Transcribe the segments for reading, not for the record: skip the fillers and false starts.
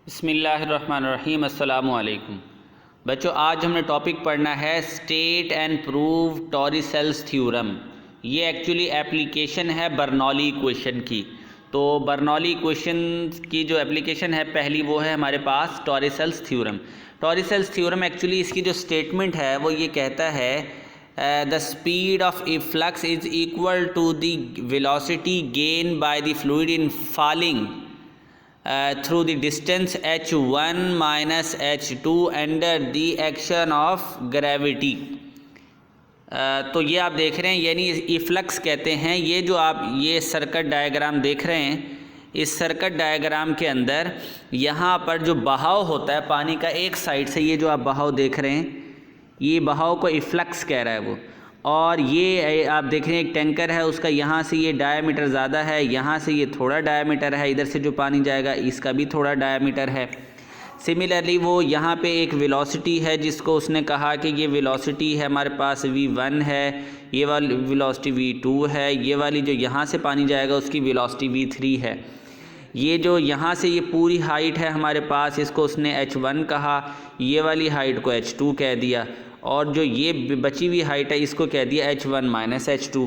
बिस्मिल्लाहिर्रहमानिर्रहीम अस्सलामु अलैकुम। बच्चों, आज हमने टॉपिक पढ़ना है स्टेट एंड प्रूव टॉरिसेल्स थ्योरम। ये एक्चुअली एप्लीकेशन है बर्नौली इक्वेशन की। तो बर्नौली इक्वेशन की जो एप्लीकेशन है पहली वो है हमारे पास Torricelli's theorem. Torricelli's theorem actually इसकी जो स्टेटमेंट है वो ये कहता है the speed of efflux is equal to the velocity gain by the fluid in falling through the distance h1 minus h2 under the action of gravity। तो ये आप देख रहे हैं, यानी इफ्लक्स कहते हैं। ये जो आप ये सर्किट डायग्राम देख रहे हैं, इस सर्किट डायग्राम के अंदर यहाँ पर जो बहाव होता है पानी का एक साइड से, ये जो आप बहाव देख रहे हैं ये बहाव को इफ्लक्स कह रहा है वो। और ये आप देख रहे हैं एक टैंकर है, उसका यहाँ से ये डायामीटर ज़्यादा है, यहाँ से ये थोड़ा डायामीटर है, इधर से जो पानी जाएगा इसका भी थोड़ा डायामीटर है। सिमिलरली वो यहाँ पे एक वेलोसिटी है जिसको उसने कहा कि ये वेलोसिटी है हमारे पास v1 है, ये वाली वेलोसिटी v2 है, ये वाली जो यहाँ से पानी जाएगा उसकी वेलोसिटी v3 है। ये जो यहाँ से ये पूरी हाइट है हमारे पास, इसको उसने h1 कहा, ये वाली हाइट को h2 कह दिया, और जो ये बची हुई हाइट है इसको कह दिया h1 माइनस h2।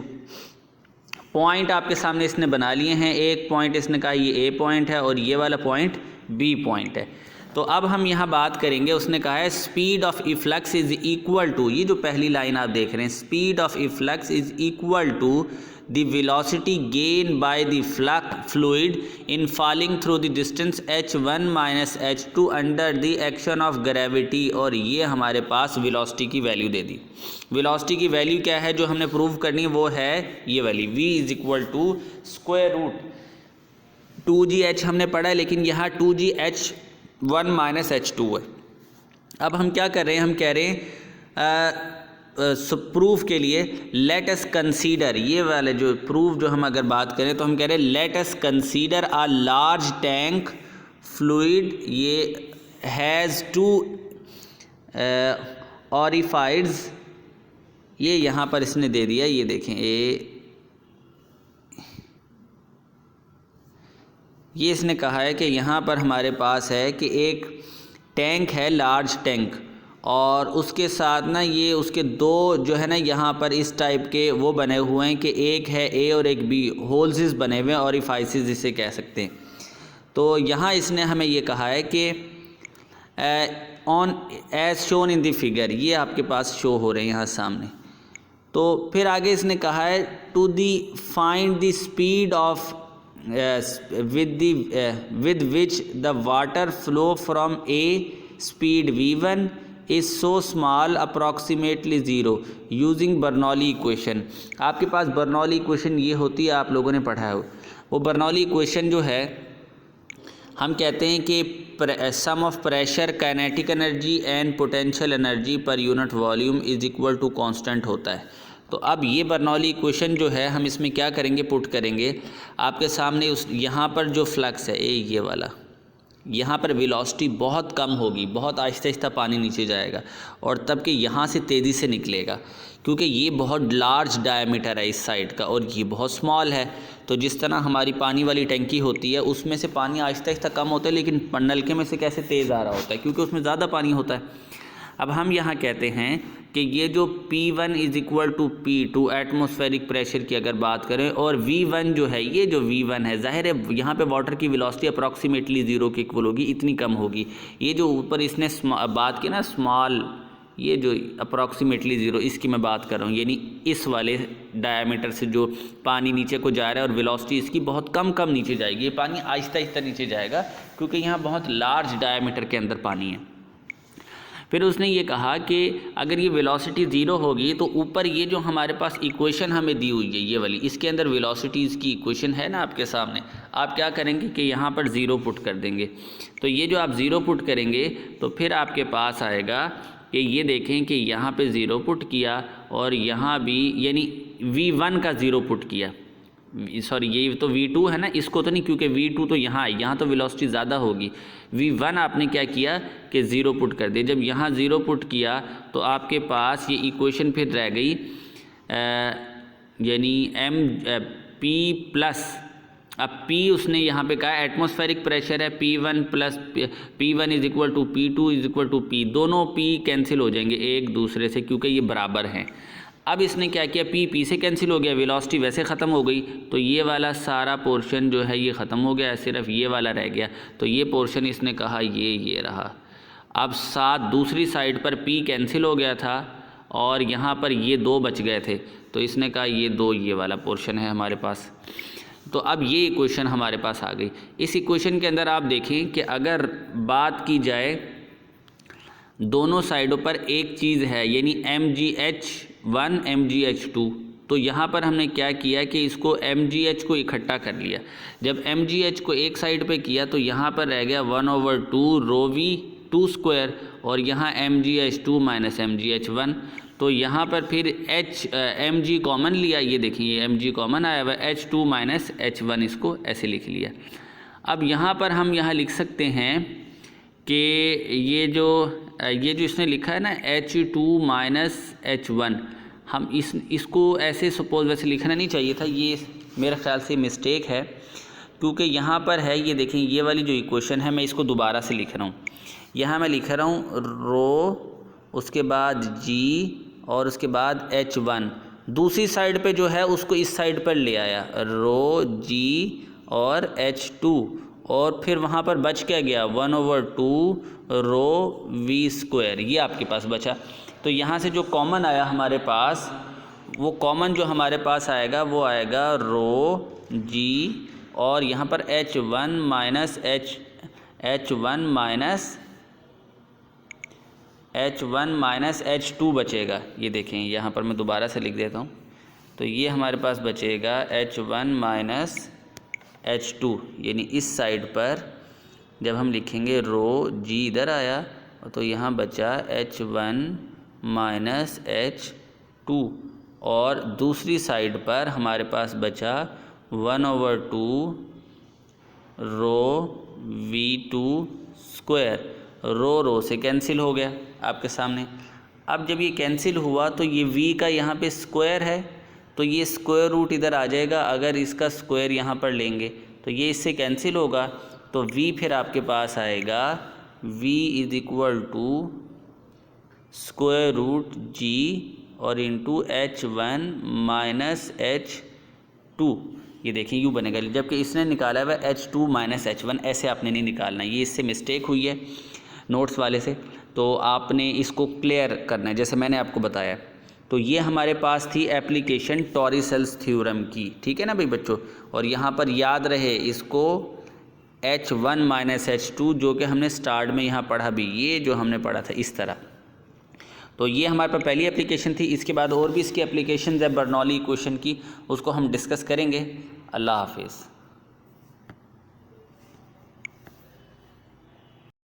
पॉइंट आपके सामने इसने बना लिए हैं। एक पॉइंट इसने कहा ये A पॉइंट है और ये वाला पॉइंट B पॉइंट है। तो अब हम यहाँ बात करेंगे, उसने कहा है speed of efflux is equal to, ये जो पहली लाइन आप देख रहे हैं, speed of efflux is equal to the velocity gained by the fluid in falling through the distance h1 minus h2 under the action of gravity। और ये हमारे पास वेलोसिटी की वैल्यू दे दी। वेलोसिटी की वैल्यू क्या है जो हमने प्रूव करनी, वो है ये वाली v is equal to square root 2gh हमने पढ़ा है, लेकिन यहाँ 2gh1 माइनस h2 है। अब हम क्या कर रहे हैं, हम कह रहे हैं प्रूफ के लिए लेट अस कंसीडर, ये वाले जो प्रूफ जो हम अगर बात करें तो हम कह रहे हैं let us consider a large tank fluid, ये हैज़ टू ऑरिफाइड्स, ये यहाँ पर इसने दे दिया, ये देखें ये इसने कहा है कि यहाँ पर हमारे पास है कि एक टैंक है, लार्ज टैंक, और उसके साथ ना ये उसके दो जो है ना यहाँ पर इस टाइप के वो बने हुए हैं कि एक है A और एक B, होल्स बने हुए हैं, ऑरिफाइसेस जिसे कह सकते हैं। तो यहाँ इसने हमें ये कहा है कि on as shown in the figure, ये आपके पास शो हो रहे हैं यहाँ सामने। तो फिर आगे इसने कहा है to the find the speed of with which the water flow from A speed v1 is so small approximately zero using Bernoulli equation. आपके पास बर्नौली इक्वेशन ये होती है, आप लोगों ने पढ़ा है वो बर्नौली इक्वेशन जो है, हम कहते हैं कि sum of pressure, kinetic energy and potential energy per unit volume is equal to constant होता है। तो अब ये बर्नौली इक्वेशन जो है हम इसमें क्या करेंगे, पुट करेंगे आपके सामने। उस यहाँ पर जो फ्लक्स है ये वाला, यहाँ पर वेलोसिटी बहुत कम होगी, बहुत आहिस्ता आहिस्ता पानी नीचे जाएगा, और तब कि यहाँ से तेज़ी से निकलेगा, क्योंकि ये बहुत लार्ज डायमीटर है इस साइड का और ये बहुत स्मॉल है। तो जिस तरह हमारी पानी वाली टंकी होती है उसमें से पानी आहिस्ता आहिस्ता कम होता है, लेकिन नलके में से कैसे तेज़ आ रहा होता है, क्योंकि उसमें ज़्यादा पानी होता है। अब हम यहाँ कहते हैं कि ये जो P1 is equal to P2 atmospheric pressure की अगर बात करें, और V1 जो है, ये जो V1 है, ज़ाहिर है यहाँ पे वाटर की वेलोसिटी अप्रॉक्सीमेटली ज़ीरो के इक्वल होगी, इतनी कम होगी। ये जो ऊपर इसने बात की ना स्मॉल, ये जो अप्रॉक्सीमेटली ज़ीरो, इसकी मैं बात कर रहा हूँ, यानी इस वाले डायामीटर से जो पानी नीचे को जा रहा है और वेलोसिटी इसकी बहुत कम नीचे जाएगी। ये पानी आहिस्ता आहिस्ता नीचे जाएगा क्योंकि यहाँ बहुत लार्ज डायामीटर के अंदर पानी है। फिर उसने ये कहा कि अगर ये वेलोसिटी ज़ीरो होगी तो ऊपर ये जो हमारे पास इक्वेशन हमें दी हुई है ये वाली, इसके अंदर वेलोसिटीज़ की इक्वेशन है ना आपके सामने, आप क्या करेंगे कि यहाँ पर ज़ीरो पुट कर देंगे। तो ये जो आप ज़ीरो पुट करेंगे तो फिर आपके पास आएगा कि ये देखें कि यहाँ पे ज़ीरो पुट किया और यहाँ भी, यानी V1 का ज़ीरो पुट किया, सॉरी ये तो V2 है ना, इसको तो नहीं, क्योंकि V2 तो यहाँ है, यहाँ तो वेलोसिटी ज़्यादा होगी। V1 आपने क्या किया कि ज़ीरो पुट कर दिया। जब यहाँ ज़ीरो पुट किया तो आपके पास ये इक्वेशन फिर रह गई, यानी P प्लस अब P उसने यहाँ पे कहा एटमॉस्फेरिक प्रेशर है P1 plus P1 is equal to P2 is equal to P, दोनों P कैंसिल हो जाएंगे एक दूसरे से क्योंकि ये बराबर हैं। अब इसने क्या किया, P से कैंसिल हो गया, वेलोसिटी वैसे ख़त्म हो गई, तो ये वाला सारा पोर्शन जो है ये ख़त्म हो गया, सिर्फ ये वाला रह गया। तो ये पोर्शन इसने कहा ये रहा। अब साथ दूसरी साइड पर P कैंसिल हो गया था और यहाँ पर ये 2 बच गए थे, तो इसने कहा ये 2 ये वाला पोर्शन है हमारे पास। तो अब ये इक्वेशन हमारे पास आ गई। इस इक्वेशन के अंदर आप देखें कि अगर बात की जाए दोनों साइडों पर एक चीज़ है, यानी MgH1 MgH2, तो यहाँ पर हमने क्या किया कि इसको MgH को इकट्ठा कर लिया। जब MgH को एक साइड पे किया तो यहाँ पर रह गया 1/2 ρV2² और यहाँ MgH2 माइनस MgH1। तो यहाँ पर फिर Mg कॉमन लिया, ये देखिए ये Mg कॉमन आया हुआ, H2 माइनस H1 इसको ऐसे लिख लिया। अब यहाँ पर हम यहाँ लिख सकते हैं कि ये जो इसने लिखा है ना H2 माइनस H1, हम इसको ऐसे सपोज वैसे लिखना नहीं चाहिए था, ये मेरे ख्याल से मिस्टेक है, क्योंकि यहाँ पर है ये देखें ये वाली जो इक्वेशन है मैं इसको दोबारा से लिख रहा हूँ। यहाँ मैं लिख रहा हूँ रो, उसके बाद G और उसके बाद H1, दूसरी साइड पे जो है उसको इस साइड पर ले आया, रो G और H2, और फिर वहाँ पर बच क्या गया 1/2 रो V², ये आपके पास बचा। तो यहाँ से जो कॉमन आया हमारे पास, वो कॉमन जो हमारे पास आएगा वो आएगा रो G और यहाँ पर H1 माइनस H2 बचेगा। ये देखें यहाँ पर मैं दोबारा से लिख देता हूँ, तो ये हमारे पास बचेगा H1 माइनस H2, यानी इस साइड पर जब हम लिखेंगे रो G इधर आया तो यहाँ बचा H1 माइनस H2 और दूसरी साइड पर हमारे पास बचा 1/2 रो V2²। रो से कैंसिल हो गया आपके सामने। अब जब ये कैंसिल हुआ तो ये V का यहाँ पे स्क्वायर है, तो ये स्क्वायर रूट इधर आ जाएगा। अगर इसका स्क्वायर यहाँ पर लेंगे तो ये इससे कैंसिल होगा, तो V फिर आपके पास आएगा V is equal to square root G और इंटू H1 माइनस H2। ये देखें यूँ बनेगा, जबकि इसने निकाला हुआ H2 माइनस H1, ऐसे आपने नहीं निकालना, ये इससे मिस्टेक हुई है नोट्स वाले से, तो आपने इसको क्लियर करना है जैसे मैंने आपको बताया। तो ये हमारे पास थी एप्लीकेशन टॉरिसेल्स थ्योरम की, ठीक है ना भाई बच्चों। और यहाँ पर याद रहे इसको H1 माइनस H2 जो कि हमने स्टार्ट में यहाँ पढ़ा भी, ये जो हमने पढ़ा था इस तरह। तो ये हमारे पास पहली एप्लीकेशन थी। इसके बाद और भी इसकी एप्लीकेशन है बर्नौली इक्वेशन की, उसको हम डिस्कस करेंगे। अल्लाह हाफिज़।